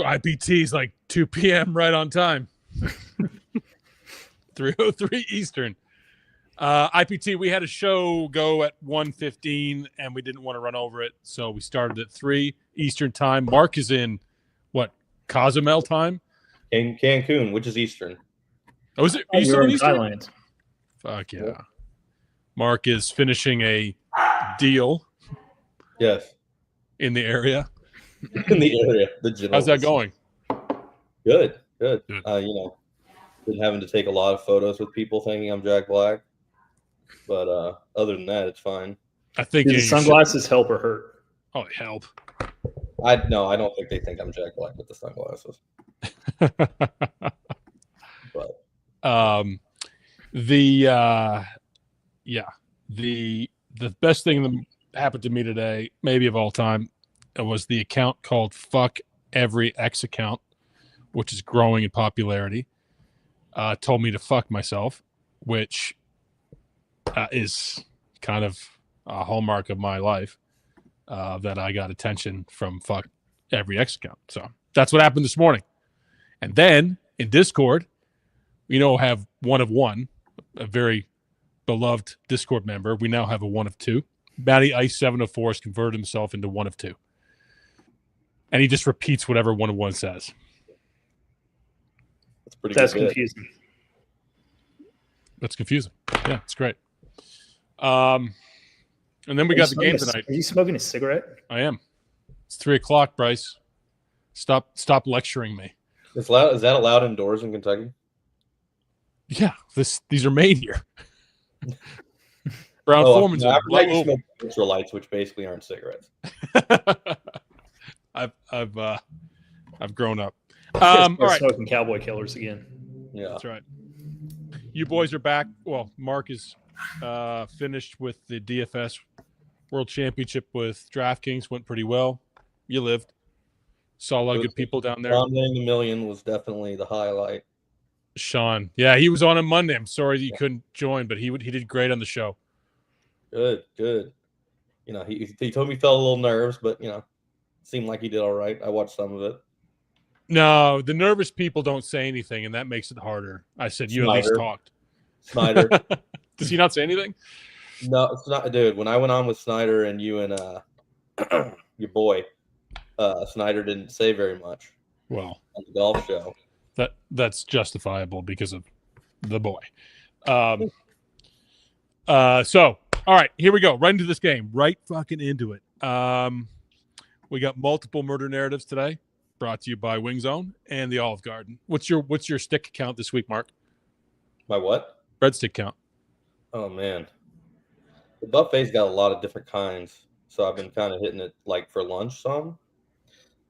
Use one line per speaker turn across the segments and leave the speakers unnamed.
IPT's like 2 p.m. right on time. 3:03 Eastern. IPT, we had a show go at 1:15 and we didn't want to run over it, so we started at 3 Eastern time. Mark is in what, Cozumel time?
In Cancun, which is Eastern.
Oh, is it? Are you still in Eastern?
Thailand.
Fuck yeah. Mark is finishing a deal.
Yes.
In the area.
In the area.
How's that going?
Good. Been having to take a lot of photos with people thinking I'm Jack Black. But other than that, it's fine.
I think
the sunglasses help or hurt?
Oh, they help.
I don't think they think I'm Jack Black with the sunglasses. But
the best thing that happened to me today, maybe of all time, was the account called Fuck Every X Account, which is growing in popularity. Told me to fuck myself, which is kind of a hallmark of my life, that I got attention from Fuck Every X Account. So that's what happened this morning. And then in Discord, have one of one, a very beloved Discord member. We now have a one of two. Matty Ice 704 has converted himself into one of two. And he just repeats whatever one of one says.
That's confusing.
That's confusing. Yeah, it's great. And then we got the game tonight.
Are you smoking a cigarette?
I am. It's 3:00, Bryce. Stop lecturing me.
Is that allowed indoors in Kentucky?
Yeah, these are made here. Brown Foreman's.
I smoke lights, which basically aren't cigarettes.
I've grown up. All right.
Smoking cowboy killers again.
Yeah,
that's right. You boys are back. Well, Mark is finished with the DFS World Championship with DraftKings. Went pretty well. You lived. Saw a lot of good people down there.
Sean winning $1 million was definitely the highlight.
Sean, yeah, he was on Monday. I'm sorry that you couldn't join, but he did great on the show.
Good. He told me he felt a little nerves, but seemed like he did all right. I watched some of it.
No, the nervous people don't say anything, and that makes it harder. I said, you at least talked.
Snyder.
Does he not say anything?
No, it's not, dude. When I went on with Snyder and you and your boy, Snyder didn't say very much.
Well,
on the golf show.
That's justifiable because of the boy. So, all right, here we go. Right into this game. Right fucking into it. We got multiple murder narratives today, brought to you by Wing Zone and the Olive Garden. What's your stick count this week, Mark?
My what?
Breadstick count.
Oh man, the buffet's got a lot of different kinds, so I've been kind of hitting it like for lunch. Some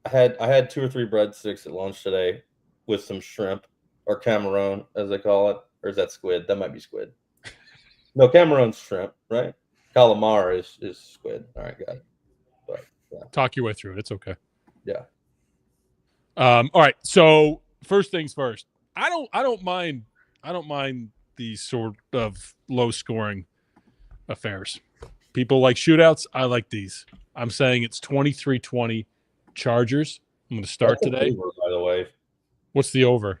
I had 2 or 3 breadsticks at lunch today with some shrimp or camarone, as they call it, or is that squid? That might be squid. No, camarone's shrimp, right? Calamar is squid. All right, got it. But yeah.
Talk your way through it. It's okay.
Yeah.
All right. So first things first. I don't mind these sort of low scoring affairs. People like shootouts. I like these. I'm saying it's 23-20 Chargers. I'm going to start today.
Over, by the way.
What's the over?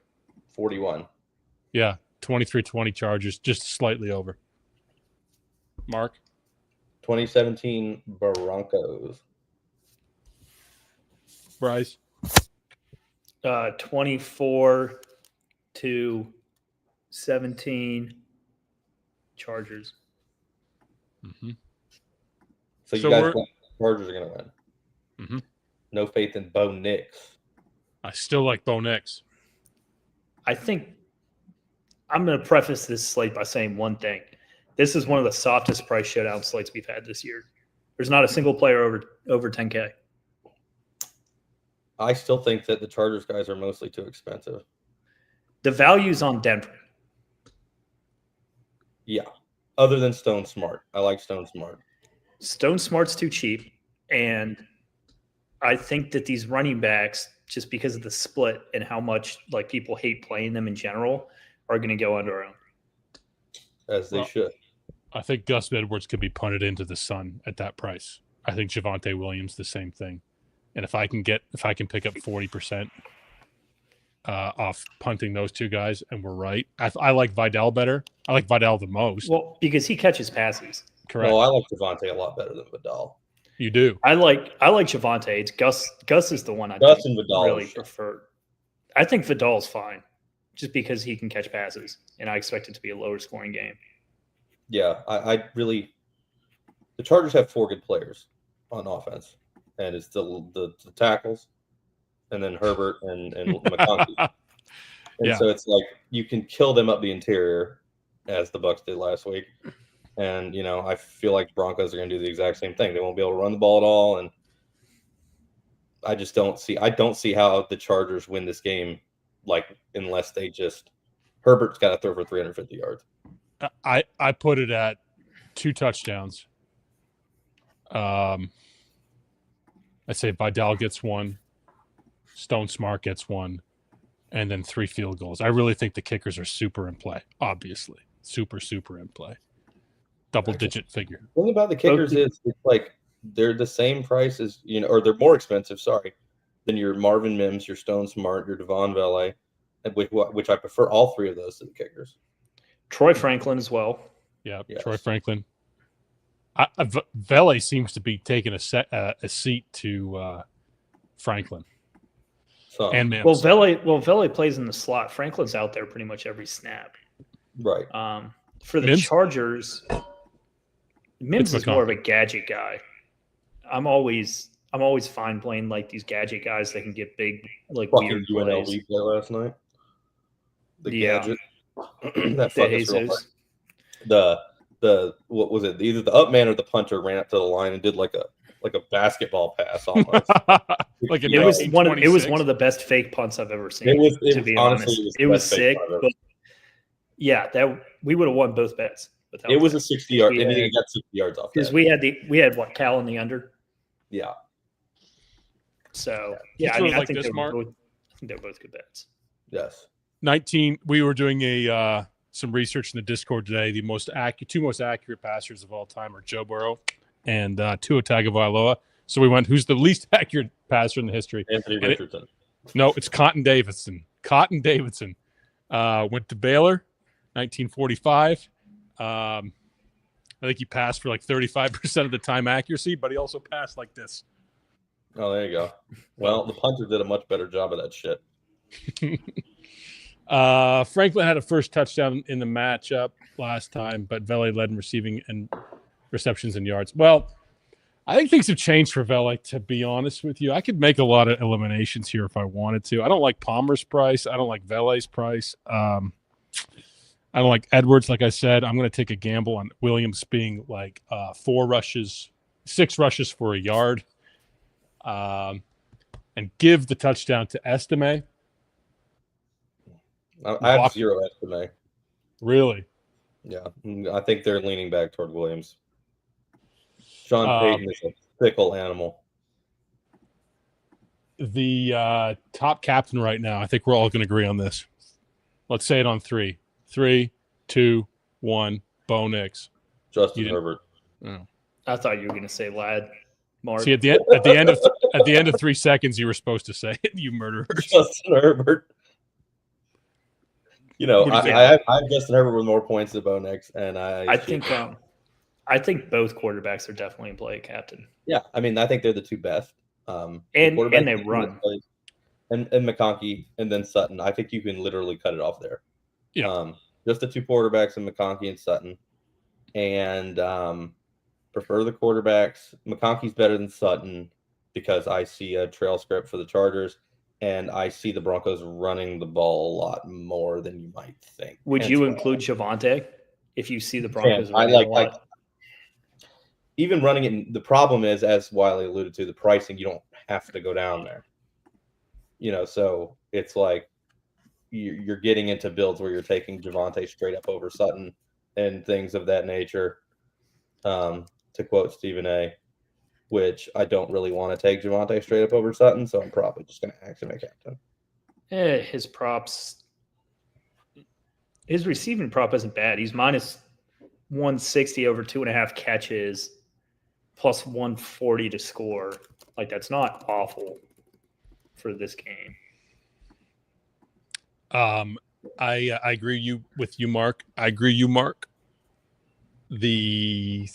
41.
Yeah, 23-20 Chargers, just slightly over. Mark?
2017 Broncos.
Bryce?
24-17 Chargers.
Mm-hmm. So you guys think Chargers are going to win?
Mm-hmm.
No faith in Bo Nix.
I still like Bo Nix.
I think I'm going to preface this slate by saying one thing. This is one of the softest price showdown slates we've had this year. There's not a single player over 10K.
I still think that the Chargers guys are mostly too expensive.
The value's on Denver.
Yeah. Other than Stone Smart. I like Stone Smart.
Stone Smart's too cheap. And I think that these running backs, just because of the split and how much like people hate playing them in general, are going to go under own.
As they should.
I think Gus Edwards could be punted into the sun at that price. I think Javonte Williams, the same thing. And if I can pick up 40% off punting those two guys, and we're right. I like Vidal better. I like Vidal the most.
Well, because he catches passes.
Correct.
No, I like Javonte a lot better than Vidal.
You do.
I like Javonte. It's Gus. Gus is the one I
Gus and Vidal
really prefer. I think Vidal's fine, just because he can catch passes, and I expect it to be a lower scoring game.
Yeah, I really. The Chargers have 4 good players on offense, and it's the tackles, and then Herbert and McConkey. And so it's like you can kill them up the interior, as the Bucs did last week. And, I feel like Broncos are going to do the exact same thing. They won't be able to run the ball at all. And I just don't see how the Chargers win this game, unless they Herbert's got to throw for 350 yards.
I put it at 2 touchdowns. I say Vidal gets 1, Stone Smart gets 1, and then 3 field goals. I really think the kickers are super in play, obviously. Super in play. Double-digit figure.
The thing about the kickers is it's like they're the same price as, or they're more expensive, than your Marvin Mims, your Stone Smart, your Devon Vele, which I prefer all 3 of those to the kickers.
Troy Franklin as well.
Yeah, yes. Troy Franklin. Vele seems to be taking a seat to Franklin. And Mims.
Well, Vele plays in the slot. Franklin's out there pretty much every snap.
Right.
For the Chargers, Mims is more of a gadget guy. I'm always fine playing these gadget guys that can get big, weird
UNLV
plays.
Play last night. The gadget. That the what was it? Either the up man or the punter ran up to the line and did like a basketball pass almost.
It was one of the best fake punts I've ever seen. To be honest, it was sick. But yeah, that we would have won both bets.
It was a 60-yard, and he got 60 yards off.
Because we had what, Cal in the under.
Yeah.
So yeah, I think they're both good bets.
Yes.
19. We were doing some research in the Discord today. The two most accurate passers of all time are Joe Burrow and Tua Tagovailoa. So we went, who's the least accurate passer in the history?
Anthony Richardson.
No, it's Cotton Davidson. Went to Baylor, 1945. I think he passed for 35% of the time accuracy, but he also passed like this.
Oh, there you go. Well, the punter did a much better job of that shit.
Franklin had a first touchdown in the matchup last time, but Vele led in receiving and receptions and yards. Well, I think things have changed for Vele, to be honest with you. I could make a lot of eliminations here if I wanted to. I don't like Palmer's price. I don't like Vele's price. I don't like Edwards, like I said. I'm going to take a gamble on Williams being 6 rushes for a yard, and give the touchdown to Estime.
I have 0 Estime.
Really?
Yeah. I think they're leaning back toward Williams. Sean Payton is a fickle animal.
The top captain right now, I think we're all going to agree on this. Let's say it on 3. 3, 2, 1. Bo Nix.
Justin Herbert.
Oh.
I thought you were going to say Lad. Mark.
See, at the end of 3 seconds, you were supposed to say it. You murderer.
Justin Herbert. I have Justin Herbert with more points than Bo Nix, and I think
both quarterbacks are definitely in play, Captain.
Yeah, I think they're the 2 best.
And they run.
And McConkey and then Sutton. I think you can literally cut it off there.
Yeah.
Just the 2 quarterbacks and McConkey and Sutton. And prefer the quarterbacks. McConkey's better than Sutton because I see a trail script for the Chargers, and I see the Broncos running the ball a lot more than you might think.
Would you include Javonte if you see the Broncos running a lot?
Even running it, the problem is, as Wiley alluded to, the pricing, you don't have to go down there. So it's like you're getting into builds where you're taking Javonte straight up over Sutton and things of that nature. To quote Stephen A., which I don't really want to take Javonte straight up over Sutton, so I'm probably just going to activate captain.
His props, his receiving prop isn't bad. He's minus 160 over 2.5 catches, plus 140 to score. Like, that's not awful for this game.
I agree with you, Mark. I agree, you, Mark. The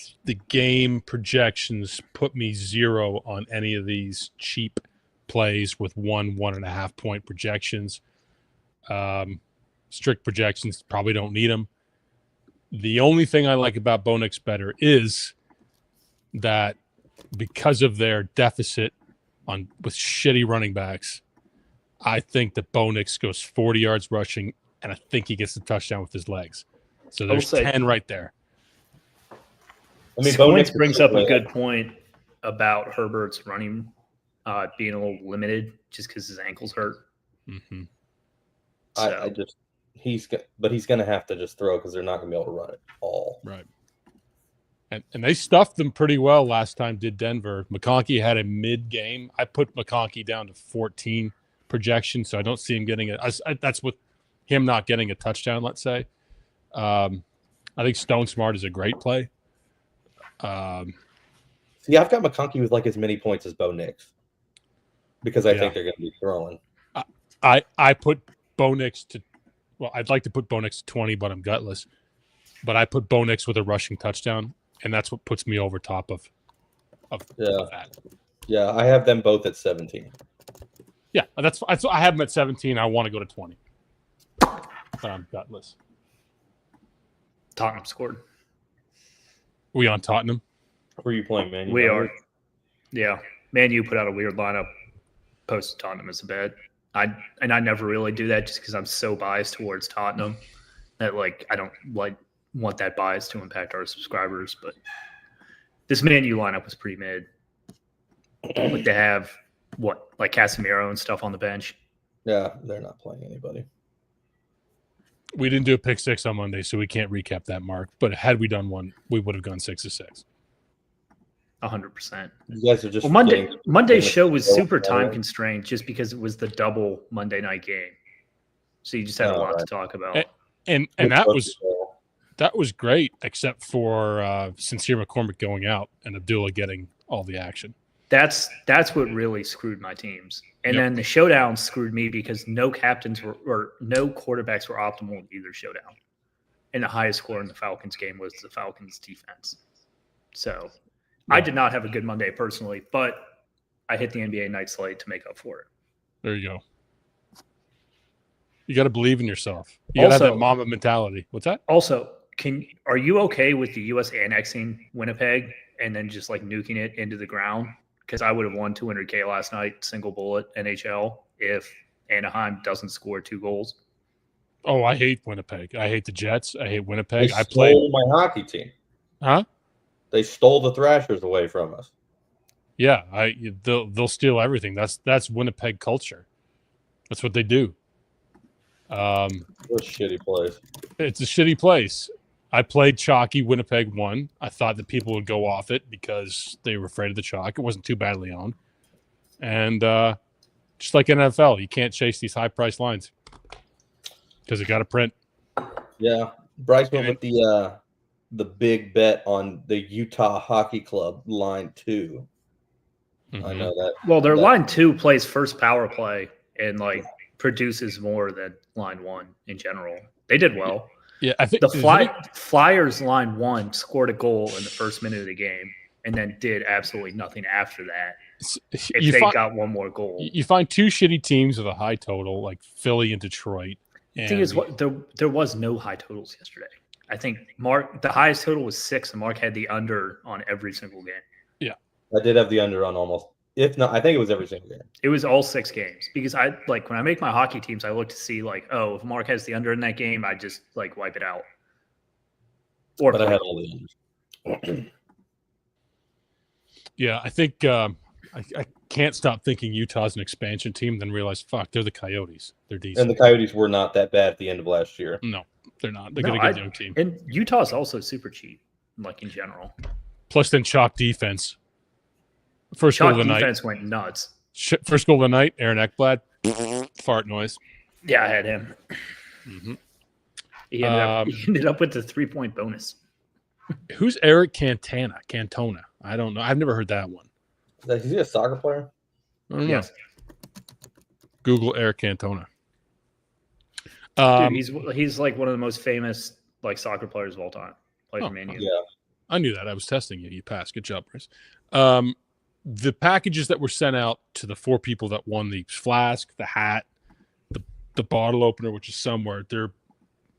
game projections put me 0 on any of these cheap plays with 1.5 point projections. Strict projections, probably don't need them. The only thing I like about Bonix better is that because of their deficit with shitty running backs, I think that Bonix goes 40 yards rushing, and I think he gets the touchdown with his legs. So there's 10 right there.
I mean,
Bonix brings up a good point about Herbert's running being a little limited just because his ankle's hurt.
Mm-hmm.
So. He's going to have to just throw because they're not going to be able to run it all.
Right. And they stuffed them pretty well last time, did Denver. McConkey had a mid-game. I put McConkey down to 14 projection, so I don't see him getting it. That's with him not getting a touchdown, let's say. I think Stone Smart is a great play.
See, I've got McConkey with like as many points as Bo Nix because I think they're going to be throwing.
I put Bo Nix to – well, I'd like to put Bo Nix to 20, but I'm gutless. But I put Bo Nix with a rushing touchdown, and that's what puts me over top of that.
Yeah, I have them both at 17.
Yeah, that's I have them at 17. I want to go to 20. But I'm gutless.
Tottenham scored.
We on Tottenham?
Who are you playing, man?
We are. Yeah. Man, you put out a weird lineup. Posted Tottenham as a bet. I never really do that just because I'm so biased towards Tottenham that I don't want that bias to impact our subscribers. But this Man U lineup was pretty mid. Like they have Casemiro and stuff on the bench.
Yeah, they're not playing anybody.
We didn't do a pick 6 on Monday, so we can't recap that, Mark. But had we done one, we would have gone 6-6.
100%.
You guys are just
Monday's show was super time constrained just because it was the double Monday night game. So you just had a lot to talk about.
And that was great, except for Sincere McCormick going out and Abdullah getting all the action.
That's what really screwed my teams. And then the showdown screwed me because no captains or no quarterbacks were optimal in either showdown. And the highest score in the Falcons game was the Falcons defense. So I did not have a good Monday personally, but I hit the NBA night slate to make up for it.
There you go. You got to believe in yourself. You got to have that Mamba mentality. What's that?
Also, are you okay with the U.S. annexing Winnipeg and then just nuking it into the ground? Because I would have won $200K last night, single bullet NHL, if Anaheim doesn't score 2 goals.
Oh, I hate Winnipeg. I hate the Jets. I hate Winnipeg.
They stole my hockey team.
Huh?
They stole the Thrashers away from us.
Yeah, they'll steal everything. That's Winnipeg culture. That's what they do.
What a shitty place.
It's a shitty place. I played chalky. Winnipeg won. I thought that people would go off it because they were afraid of the chalk. It wasn't too badly owned. And just like NFL, you can't chase these high-priced lines because it got to print.
Yeah. Bryce went with the big bet on the Utah Hockey Club line 2. Mm-hmm. I know that.
Well, their line 2 plays first power play and produces more than line 1 in general. They did well.
Yeah, I think
the Flyers line 1 scored a goal in the first minute of the game and then did absolutely nothing after that. If they got one more goal,
you find 2 shitty teams with a high total like Philly and Detroit.
The thing is, there was no high totals yesterday. I think the highest total was 6, and Mark had the under on every single game.
Yeah,
I did have the under on almost. If not, I think it was every single game.
It was all 6 games because I when I make my hockey teams, I look to see if Mark has the under in that game, I just wipe it out.
But I had all the unders.
Yeah, I think I can't stop thinking Utah's an expansion team, then realize, fuck, they're the Coyotes. They're decent.
And the Coyotes were not that bad at the end of last year.
No, they're not. They got a good young team.
And Utah's also super cheap, in general.
Plus, then chalk defense. First goal of the night.
Defense went nuts.
First goal of the night, Aaron Ekblad. Fart noise.
Yeah, I had him.
Mm-hmm.
He ended up with the 3-point bonus.
Who's Eric Cantona? I don't know. I've never heard that one.
Is he a soccer player?
I don't know.
Yes.
Google Eric Cantona.
Dude, he's like one of the most famous like soccer players of all time. Played for Man U.
Yeah.
I knew that. I was testing you. You passed. Good job, Bryce. The packages that were sent out to the 4 people that won the flask, the hat, the bottle opener, which is somewhere,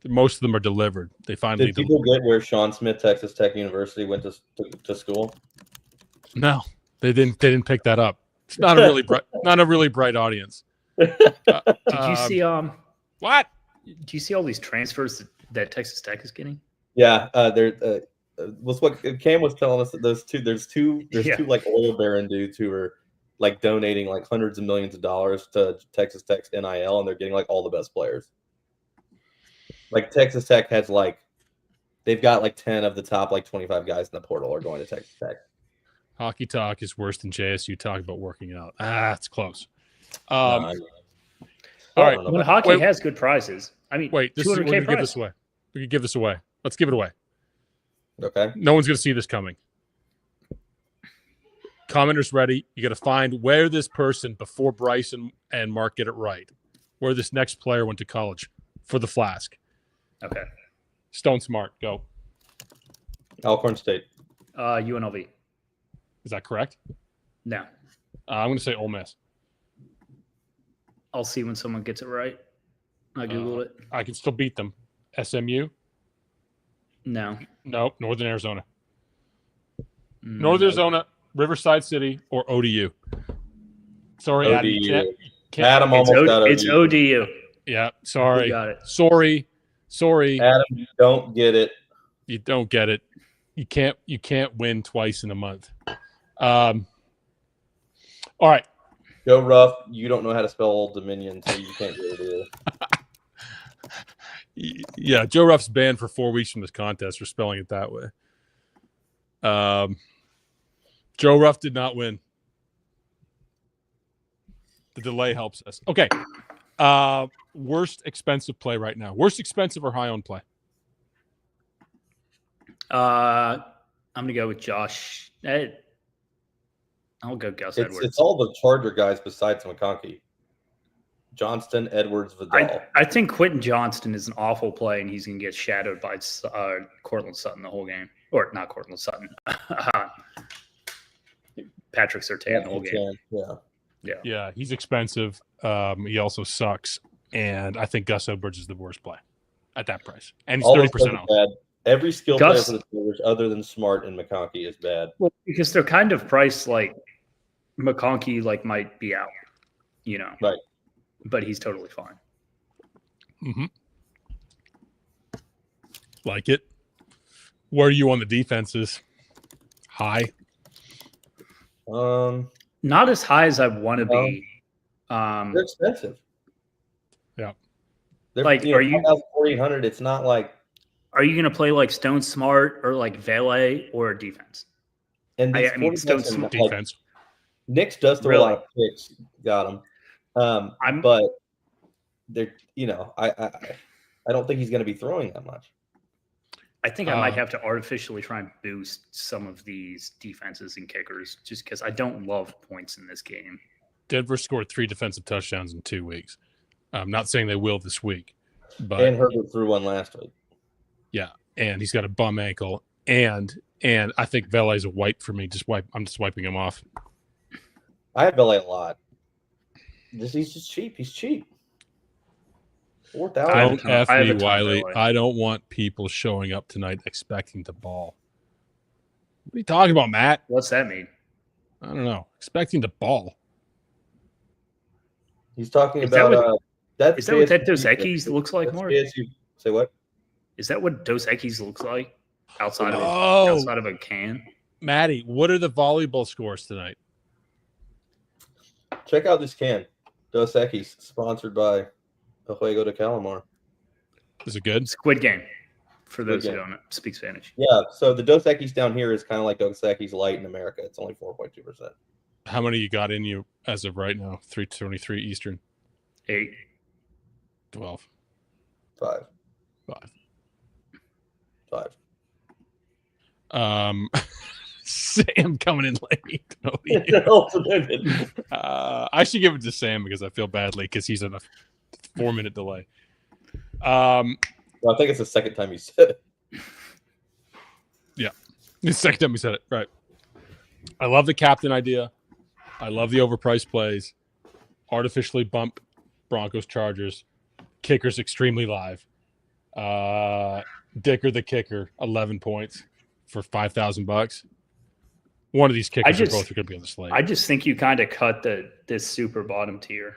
most of them are delivered. They finally
Did people get where Sean Smith, Texas Tech University, went to school?
No, they didn't pick that up. It's not a really bright audience.
Did you see
what?
Do you see all these transfers that Texas Tech is getting?
Yeah, was what Cam was telling us that there's two like oil baron dudes who are like donating like hundreds of millions of dollars to Texas Tech's NIL, and they're getting like all the best players. Like Texas Tech has they've got like 10 of the top like 25 guys in the portal are going to Texas Tech.
Hockey talk is worse than JSU talk about working out. It's close.
All
right.
When hockey has good prizes, I mean,
wait, we're going to give this away. We could give this away. Let's give it away.
Okay.
No one's going to see this coming. Commenters ready. You got to find where this person, before Bryce and Mark get it right, where this next player went to college for the flask.
Okay.
Stone Smart, go.
Alcorn State.
UNLV.
Is that correct?
No.
I'm going to say Ole Miss.
I'll see when someone gets it right. I Googled it.
I can still beat them. SMU?
No.
Nope. Northern Arizona. Northern Arizona, Riverside City, or ODU. Sorry, Adam.
ODU.
Can't,
Adam almost got ODU.
It's ODU.
Yeah, sorry.
You got it.
Sorry.
Adam, you don't get it.
You don't get it. You can't win twice in a month. All right.
Joe Ruff, you don't know how to spell Old Dominion, so you can't get it either.
Yeah, Joe Ruff's banned for 4 weeks from this contest for spelling it that way. Joe Ruff did not win. The delay helps us. Okay. Worst expensive play right now. Worst expensive or high on play?
I'm gonna go with Josh. I'll go Gus Edwards.
It's all the Charger guys besides McConkey. Johnston, Edwards, Vidal.
I think Quentin Johnston is an awful play, and he's going to get shadowed by Cortland Sutton the whole game. Or not Cortland Sutton. Patrick Surtain the whole game.
Yeah,
he's expensive. He also sucks. And I think Gus Edwards is the worst play at that price. And he's 30% off.
Every skill player for the Steelers other than Smart and McConkey is bad.
Well, because they're kind of priced like McConkey might be out,
Right.
But he's totally fine.
Mm-hmm. Like it. Where are you on the defenses? High?
Not as high as I want to be.
They're expensive.
Yeah.
They're,
are you
4,800? It's not like.
Are you going to play like Stone Smart or like Valet or defense?
And
I mean Stone Smart
defense.
Nix does throw a lot of picks. Got him. But they're, I don't think he's going to be throwing that much.
I think I might have to artificially try and boost some of these defenses and kickers just because I don't love points in this game.
Denver scored 3 defensive touchdowns in 2 weeks. I'm not saying they will this week, but
and Herbert threw one last week.
Yeah, and he's got a bum ankle, and I think Valet's a wipe for me. I'm just wiping him off.
I have Valet a lot. He's just cheap. He's cheap. 4,000.
Don't F me, Wiley. I don't want people showing up tonight expecting to ball. What are you talking about, Matt?
What's that mean?
I don't know. Expecting to ball.
He's talking about
is that what that Dos Equis looks like, Mark?
Say what?
Is that what Dos Equis looks like outside of a can?
Maddie, what are the volleyball scores tonight?
Check out this can. Dos Equis, sponsored by El Juego de Calamar.
Is it good?
Squid Game, for those who don't speak Spanish.
Yeah, so the Dos Equis down here is kind of like Dos Equis light in America. It's only 4.2%.
How many you got in you as of right now? 3:23 Eastern.
8.
12.
5.
5. Sam coming in late. I should give it to Sam because I feel badly because he's in a 4-minute delay.
Well, I think it's the second time you said it.
Yeah, the second time we said it. Right. I love the captain idea. I love the overpriced plays. Artificially bump Broncos Chargers. Kicker's extremely live. Dicker the kicker, 11 points for $5,000. One of these kickers are both going to be on the slate.
I just think you kind of cut this super bottom tier.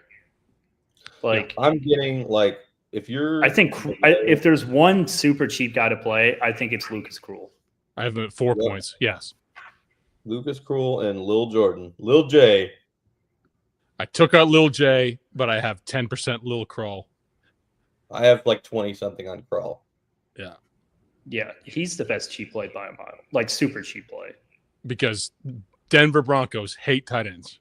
Like
I'm getting like if
there's one super cheap guy to play, I think it's Lucas Krull.
I have him at 4 points. Yes.
Lucas Krull and Lil Jordan. Lil J.
I took out Lil J, but I have 10% Lil Krull.
I have like 20-something on Krull.
Yeah.
Yeah, he's the best cheap play by a mile. Like super cheap play.
Because Denver Broncos hate tight ends.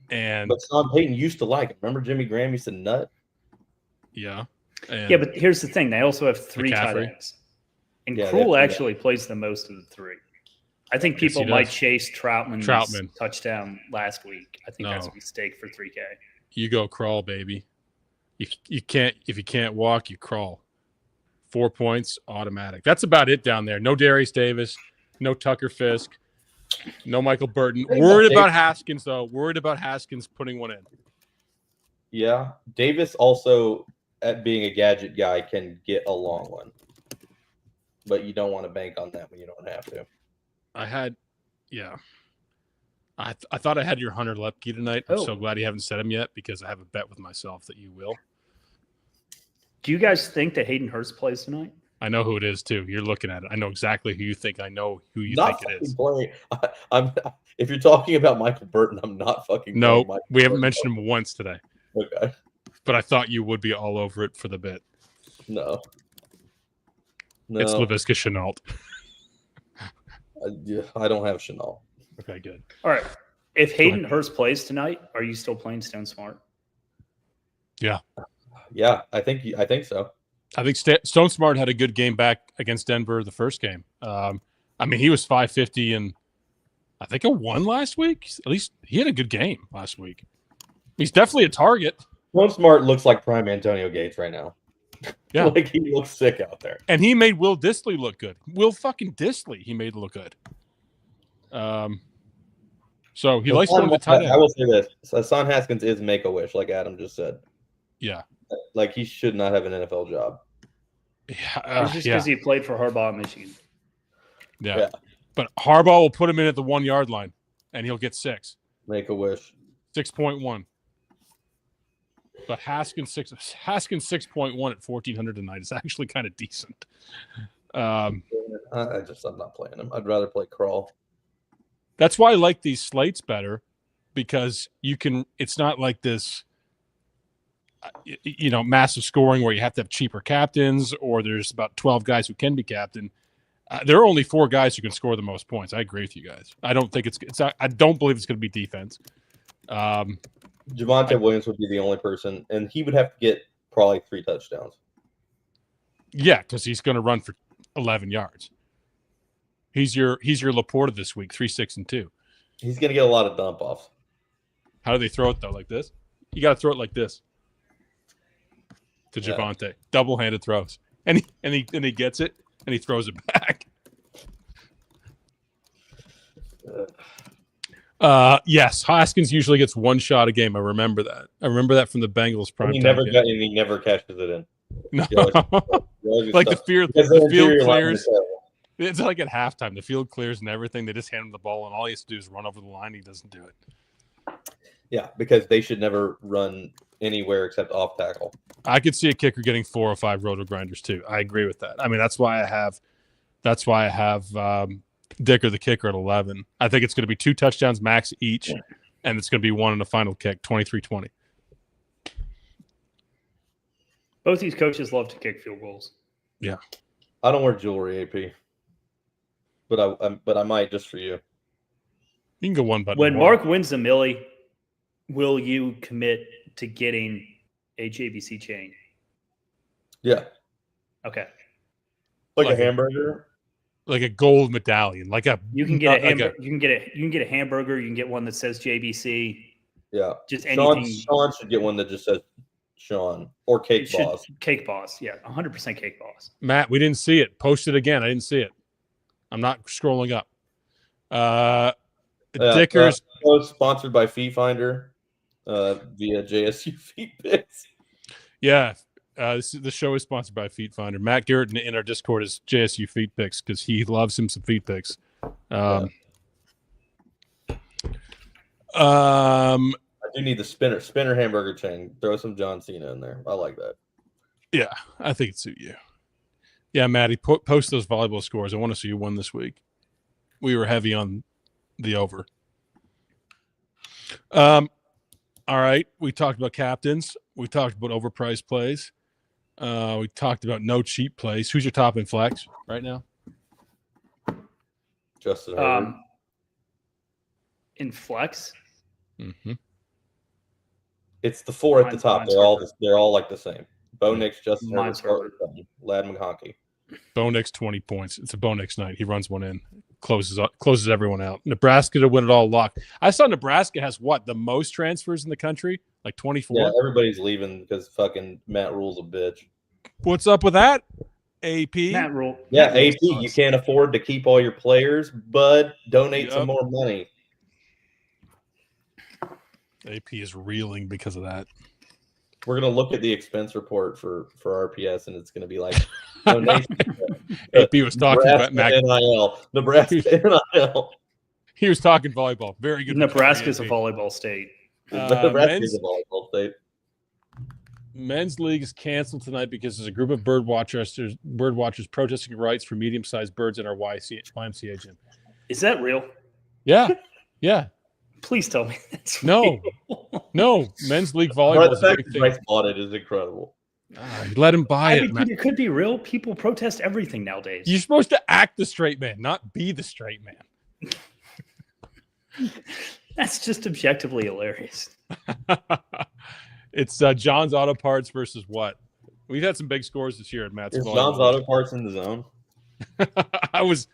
But
Sean Payton used to like it. Remember Jimmy Graham used to nut?
Yeah.
But here's the thing. They also have 3 tight ends. And Krull actually plays the most of the 3. I think people might chase Troutman's touchdown last week. I think that's a mistake for 3K.
You go crawl, baby. You can't if you can't walk, you crawl. 4 points, automatic. That's about it down there. No Darius Davis, no Tucker Fisk, no Michael Burton. Worried about Haskins, though. Worried about Haskins putting one in.
Yeah. Davis also, at being a gadget guy, can get a long one. But you don't want to bank on that when you don't have to.
I thought I had your Hunter Lepke tonight. I'm so glad you haven't said him yet because I have a bet with myself that you will.
Do you guys think that Hayden Hurst plays tonight?
I know who it is, too. You're looking at it. I know exactly who you think. I know who you think it is.
If you're talking about Michael Burton, I'm not fucking.
No, we haven't mentioned him once today.
Okay.
But I thought you would be all over it for the bit.
No.
It's Laviska Shenault.
I don't have Shenault.
Okay, good.
All right. If Hayden Hurst plays tonight, are you still playing Stone Smart?
Yeah.
Yeah, I think so.
I think Stone Smart had a good game back against Denver the first game. He was 550 and I think a 1 last week. At least he had a good game last week. He's definitely a target.
Stone Smart looks like prime Antonio Gates right now.
Yeah.
Like he looks sick out there.
And he made Will Dissly look good. Will fucking Dissly he made look good. So he likes going to tight end.
I will say this. Hassan Haskins is Make-A-Wish, like Adam just said.
Yeah.
Like he should not have an NFL job.
Yeah.
It's just because he played for Harbaugh at Michigan.
Yeah. But Harbaugh will put him in at the 1 yard line and he'll get 6.
Make-A-Wish.
6.1. But Haskins 6.1 at 1,400 tonight is actually kind of decent.
I'm not playing him. I'd rather play Crawl.
That's why I like these slates better because it's not like this, massive scoring where you have to have cheaper captains or there's about 12 guys who can be captain. There are only 4 guys who can score the most points. I agree with you guys. I don't think I don't believe it's going to be defense.
Javonte Williams would be the only person, and he would have to get probably 3 touchdowns.
Yeah, because he's going to run for 11 yards. He's your Laporta this week, 3, 6, and 2.
He's going to get a lot of dump offs.
How do they throw it though? Like this? You got to throw it like this to Javonte. Double-handed throws, and he gets it and he throws it back. Yes, Haskins usually gets 1 shot a game. I remember that. I remember that from the Bengals prime.
He never catches it in.
No, like the field clears. It's like at halftime, the field clears and everything. They just hand him the ball, and all he has to do is run over the line. He doesn't do it.
Yeah, because they should never run anywhere except off tackle.
I could see a kicker getting 4 or 5 roto grinders too. I agree with that. I mean, that's why I have Dicker the kicker at 11. I think it's going to be 2 touchdowns max each, and it's going to be 1 in the final kick, 23-20.
Both these coaches love to kick field goals.
Yeah.
I don't wear jewelry, AP. But I might just for you.
You can go one button.
When Mark wins the Millie, will you commit to getting a JVC chain?
Yeah.
Okay.
Like a hamburger?
like a gold medallion, like a
You can get a hamburger. You can get a hamburger. You can get one that says JBC.
Yeah,
Just anything.
Sean should get one that just says Sean or Cake Boss.
Cake Boss, yeah, 100% Cake Boss.
Matt, we didn't see it. Post it again. I didn't see it. I'm not scrolling up. Dickers.
Sponsored by Feet Finder via JSU Feet Picks.
Yeah. The show is sponsored by Feet Finder. Matt Garrett in our Discord is JSU Feet Picks because he loves him some feet picks. I
do need the spinner hamburger chain. Throw some John Cena in there. I like that.
Yeah, I think it'd suit you. Yeah, Matty, post those volleyball scores. I want to see you win this week. We were heavy on the over. All right, we talked about captains. We talked about overpriced plays. We talked about no cheap plays. Who's your top in flex right now?
Justin Herbert.
In flex?
Mm-hmm.
It's the four at the top. They're all like the same. Bo Nix, Justin Herbert, Lad McConkey.
Bo Nix 20 points. It's a Bo Nix night. He runs one in, closes everyone out. Nebraska to win it all locked. I saw Nebraska has the most transfers in the country, like 24.
Yeah, everybody's leaving because fucking Matt Rule's a bitch.
What's up with that? AP.
Matt Rule.
Yeah, AP. You can't afford to keep all your players, but donate some more money.
AP is reeling because of that.
We're gonna look at the expense report for RPS, and it's gonna be like donation.
AP was talking about
NIL. Nebraska NIL.
He was talking volleyball. Very good.
Nebraska's a volleyball state.
Nebraska is a volleyball state.
Men's league is canceled tonight because there's a group of bird watchers protesting rights for medium-sized birds in our YMCA gym.
Is that real?
Yeah. Yeah.
Please tell me that's
real. No. Men's league volleyball is a big thing.
Bought it is incredible.
Let him buy it.
It could be real. People protest everything nowadays.
You're supposed to act the straight man, not be the straight man.
That's just objectively hilarious.
It's John's Auto Parts versus what? We've had some big scores this year at Matt's.
Is John's Auto Parts in the zone?
I was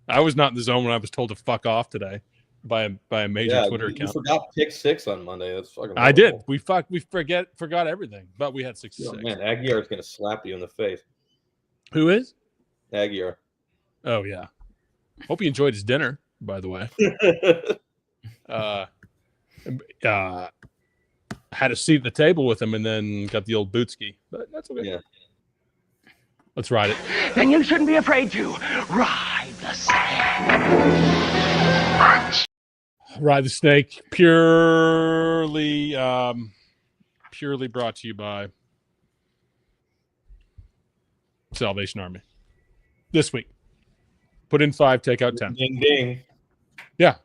not in the zone when I was told to fuck off today by a major Twitter account.
You forgot pick 6 on Monday. That's fucking horrible.
I did. We forgot everything, but we had 6 to 6.
Man, Aguiar's gonna slap you in the face.
Who is?
Aguiar.
Oh yeah. Hope he enjoyed his dinner, by the way. Had a seat at the table with him and then got the old bootski, but that's okay.
Yeah.
Let's ride it.
Then you shouldn't be afraid to ride the snake.
Ride the snake, purely brought to you by Salvation Army. This week, put in 5, take out 10.
Ding ding.
Yeah,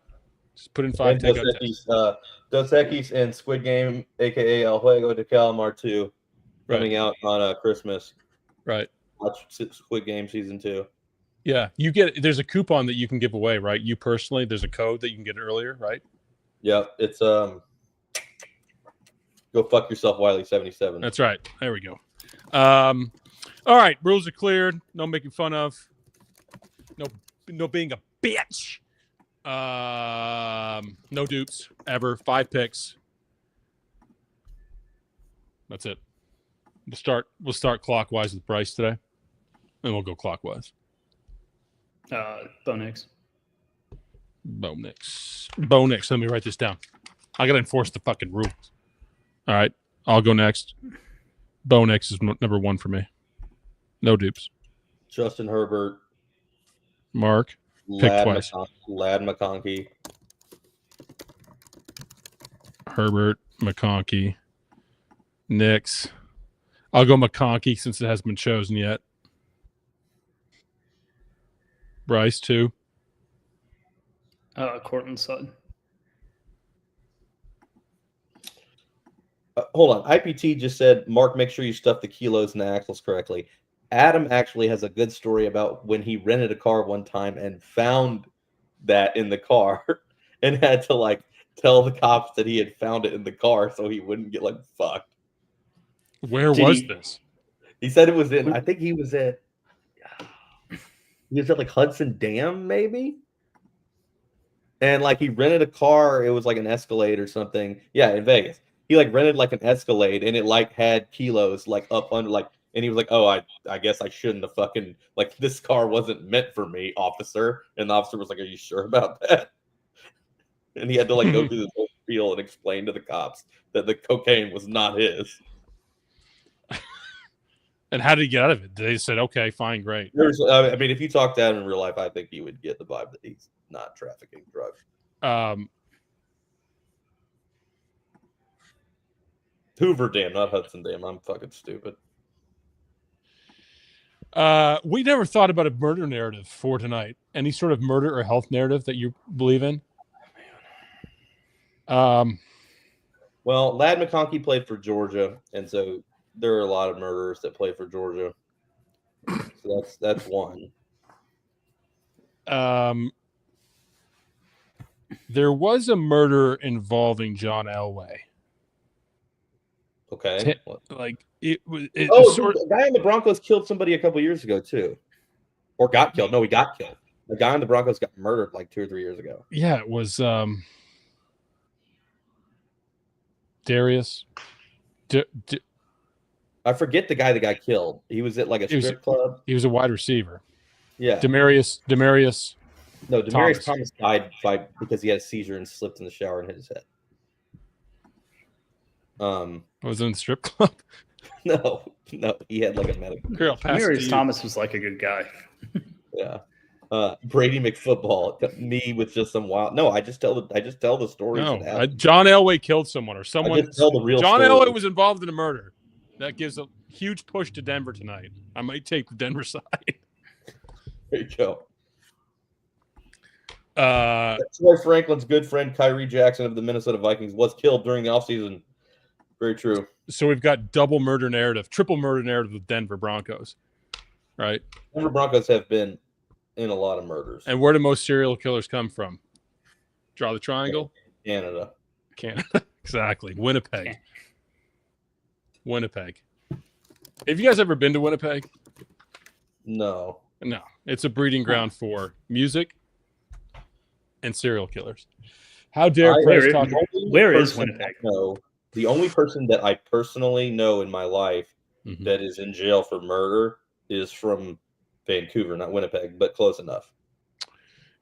just put in 5, take out 10.
Dos Equis and Squid Game, aka El Juego de Calamar 2, coming out on Christmas.
Right.
Watch Squid Game season 2.
Yeah, there's a coupon that you can give away, right? You personally, there's a code that you can get earlier, right?
Yeah, it's go fuck yourself, Wiley77.
That's right. There we go. All right, rules are cleared. No making fun of. No being a bitch. No dupes ever. 5 picks. That's it. We'll start clockwise with Bryce today, and we'll go clockwise.
Bo Nix.
Bo Nix. Let me write this down. I got to enforce the fucking rules. All right. I'll go next. Bo Nix is number 1 for me. No dupes.
Justin Herbert.
Mark. Pick twice.
Lad McConkey.
Herbert. McConkey. Nix. I'll go McConkey since it hasn't been chosen yet. Bryce, 2.
Cortland Sutton.
Hold on. IPT just said, Mark, make sure you stuff the kilos and the axles correctly. Adam actually has a good story about when he rented a car one time and found that in the car and had to tell the cops that he had found it in the car so he wouldn't get fucked.
Where was this?
He said it was in, I think he was at, He was at like Hudson Dam, maybe. And like he rented a car. It was like an Escalade or something. Yeah, in Vegas. He like rented like an Escalade, and it like had kilos like up under like. And he was like, "Oh, I guess I shouldn't have fucking like this car wasn't meant for me, officer." And the officer was like, "Are you sure about that?" And he had to like go through this whole spiel and explain to the cops that the cocaine was not his.
And how did he get out of it? They said, "Okay, fine, great."
I mean, if you talk to him in real life, I think you would get the vibe that he's not trafficking drugs. Hoover Dam, not Hudson Dam. I'm fucking stupid.
We never thought about a murder narrative for tonight. Any sort of murder or health narrative that you believe in?
Well, Ladd McConkey played for Georgia, and so there are a lot of murderers that play for Georgia. So that's one.
There was a murder involving John Elway.
Okay.
Like it was.
The guy in the Broncos killed somebody a couple years ago too, or got killed. No, he got killed. The guy in the Broncos got murdered like 2 or 3 years ago.
Yeah, it was Darius.
I forget the guy that got killed. He was at like a strip club.
He was a wide receiver.
Yeah.
Demarius.
No, Demarius Thomas died because he had a seizure and slipped in the shower and hit his head.
Was it in the strip club?
No, he had like a medical.
Demarius Thomas was like a good guy.
Yeah. Brady McFootball, me with just some wild. No, I just tell the stories.
No, John Elway killed someone or someone.
I just tell the real
John
story.
Elway was involved in a murder. That gives a huge push to Denver tonight. I might take the Denver side.
There you go.
Troy
Franklin's good friend Kyrie Jackson of the Minnesota Vikings was killed during the offseason. Very true.
So we've got triple murder narrative with Denver Broncos, right?
Denver Broncos have been in a lot of murders.
And where do most serial killers come from? Draw the triangle?
Canada.
Exactly. Winnipeg. Have you guys ever been to Winnipeg?
No.
It's a breeding ground for music and serial killers. How dare Chris talk?
Where is Winnipeg?
No. The only person that I personally know in my life that is in jail for murder is from Vancouver, not Winnipeg, but close enough.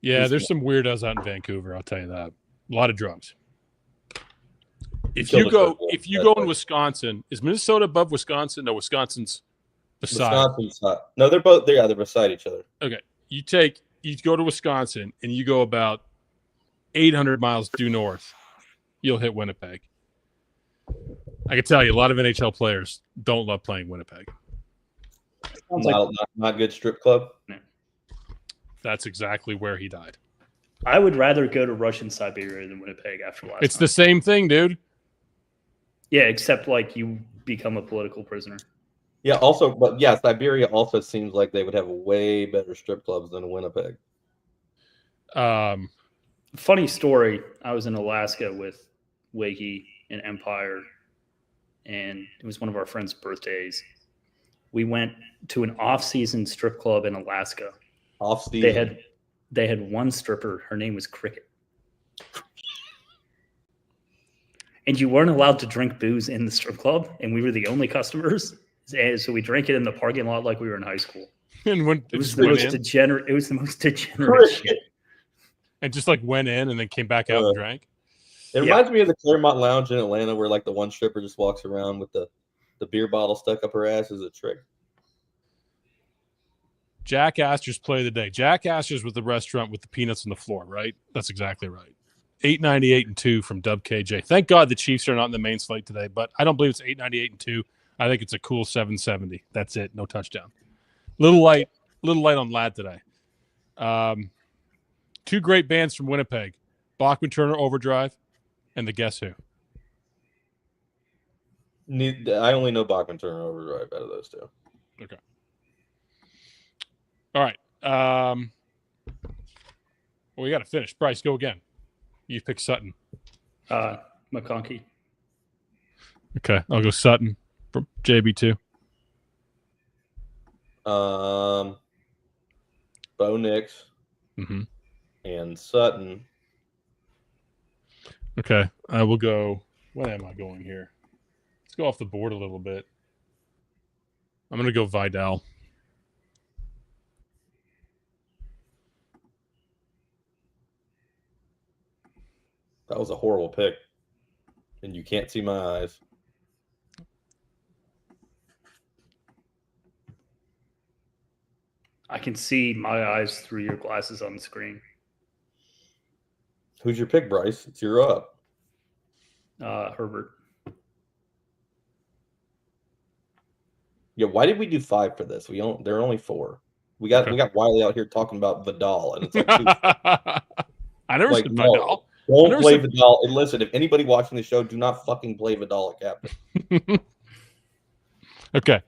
Yeah, there's some weirdos out in Vancouver, I'll tell you that. A lot of drugs. If you go in Wisconsin, is Minnesota above Wisconsin? No, Wisconsin's beside.
No, they're beside each other.
Okay. You go to Wisconsin and you go about 800 miles due north, you'll hit Winnipeg. I can tell you, a lot of NHL players don't love playing Winnipeg.
Not good strip club.
That's exactly where he died.
I would rather go to Russian Siberia than Winnipeg after last.
It's the same thing, dude.
Yeah, except like you become a political prisoner.
Yeah. Also, but yeah, Siberia also seems like they would have way better strip clubs than Winnipeg.
Funny story. I was in Alaska with Wakey and Empire, and it was one of our friends' birthdays. We went to an off-season strip club in Alaska.
Off-season.
They had one stripper. Her name was Cricket. And you weren't allowed to drink booze in the strip club, and we were the only customers. And so we drank it in the parking lot like we were in high school.
And when
it was the most degenerate shit.
And just like went in and then came back out and drank.
It reminds me of the Claremont Lounge in Atlanta where like the one stripper just walks around with the beer bottle stuck up her ass as a trick.
Jack Astor's play of the day. Jack Astor's with the restaurant with the peanuts on the floor, right? That's exactly right. 898-2 from Dub KJ. Thank God the Chiefs are not in the main slate today, but I don't believe it's 898-2. I think it's a cool 770. That's it. No touchdown. Little light on Ladd today. Two great bands from Winnipeg, Bachman Turner Overdrive and the Guess Who.
I only know Bachman Turner Overdrive out of those two.
Okay. All right. Well, we got to finish. Bryce, go again. You pick Sutton.
McConkey.
Okay, I'll go Sutton from JB2.
Bo Nix,
Mm-hmm.
and Sutton.
Okay, I will go. What am I going here? Let's go off the board a little bit. I'm going to go Vidal.
That was a horrible pick. And you can't see my eyes.
I can see my eyes through your glasses on the screen.
Who's your pick, Bryce? It's your up.
Herbert.
Yeah, why did we do 5 for this? There are only 4. We got Wiley out here talking about Vidal, and it's like 2.
I never said Vidal.
Don't play Vidal. And listen, if anybody watching the show, do not fucking play Vidal at captain.
Okay.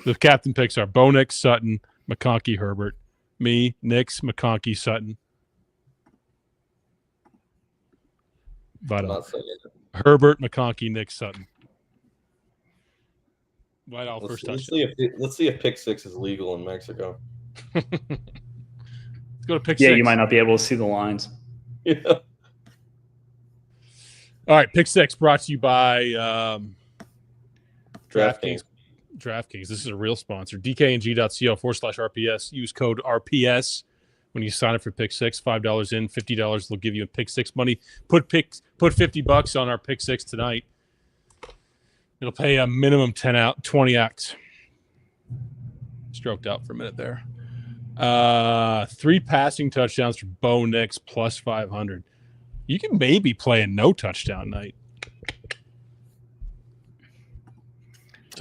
The captain picks are Bo Nix, Sutton, McConkey, Herbert. Me, Nix, McConkey, Sutton. Vidal. Herbert, McConkey, Nix, Sutton. Vidal first touchdown.
Let's see if pick 6 is legal in Mexico.
Let's go to pick 6.
Yeah, you might not be able to see the lines.
Yeah.
All right, pick 6 brought to you by
DraftKings.
DraftKings. This is a real sponsor. dkng.co/RPS. Use code RPS when you sign up for pick 6. $5 in, $50. They'll give you a pick 6 money. Put $50 on our pick 6 tonight. It'll pay a minimum 20x. Stroked out for a minute there. 3 passing touchdowns for Bo Nix plus 500. You can maybe play a no touchdown night.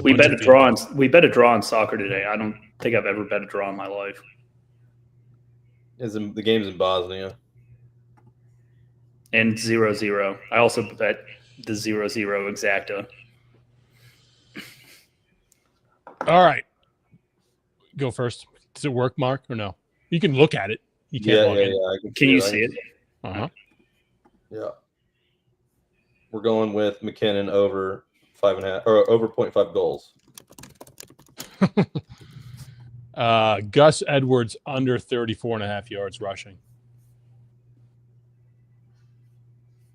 We bet a draw on soccer today. I don't think I've ever bet a draw in my life.
The game's in Bosnia.
And 0-0. I also bet the 0-0 exacta.
All right. Go first. Does it work, Mark, or no? You can look at it. You can't log in.
Yeah.
Can you see it?
Uh-huh.
Yeah. We're going with McKinnon over 5.5 or over 0.5 goals.
Gus Edwards under 34.5 yards rushing.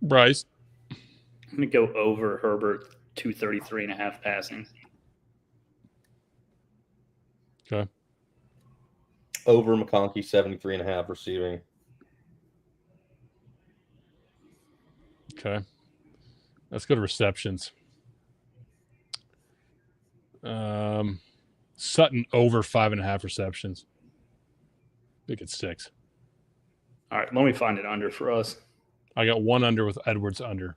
Bryce.
I'm going to go over Herbert 233.5 passing.
Okay.
Over McConkey 73.5 receiving.
Okay. Let's go to receptions. Sutton over 5.5 receptions. I think it's 6.
All right, let me find it under for us.
I got 1 under with Edwards under.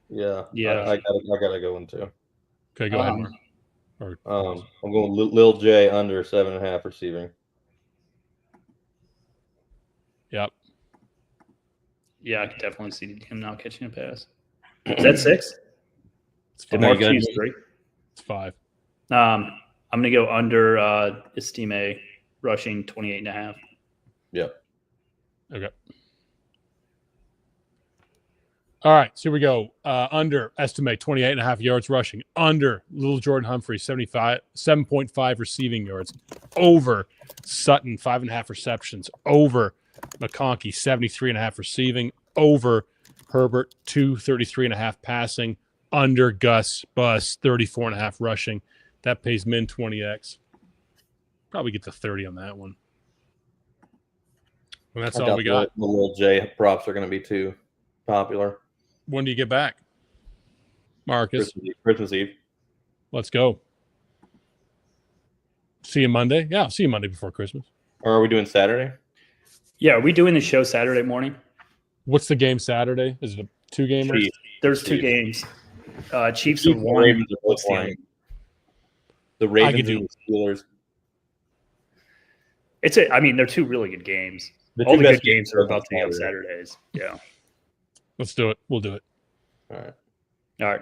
Yeah.
Yeah.
I gotta go in too.
Okay, go ahead, Mark.
I'm going Lil J under 7.5 receiving.
Yep.
Yeah, I could definitely see him not catching a pass. Is that 6?
It's
Did
5.
Mark choose 3?
It's 5.
I'm going to go under Estime rushing 28.5.
Yep.
Okay. All right, so here we go. Under estimate 28.5 yards rushing. Under Little Jordan Humphrey 7.5 receiving yards. Over Sutton 5.5 receptions. Over McConkey 73.5 receiving. Over Herbert 233.5 passing. Under Gus Bus 34.5 rushing. That pays min 20x. Probably get to 30 on that one. And that's all we got.
The Lil J props are going to be too popular.
When do you get back, Marcus?
Christmas Eve.
Let's go. See you Monday. Yeah, I'll see you Monday before Christmas.
Or are we doing Saturday?
Yeah, are we doing the show Saturday morning?
What's the game Saturday? Is it a 2-gamer?
There's 2 games. Chiefs are 1.
Ravens are both playing. The Ravens and the Steelers.
They're 2 really good games.
The
All
two
the
best
good games are about to be on
Saturday.
Saturdays. Yeah.
Let's do it. We'll do it.
All right.
All right.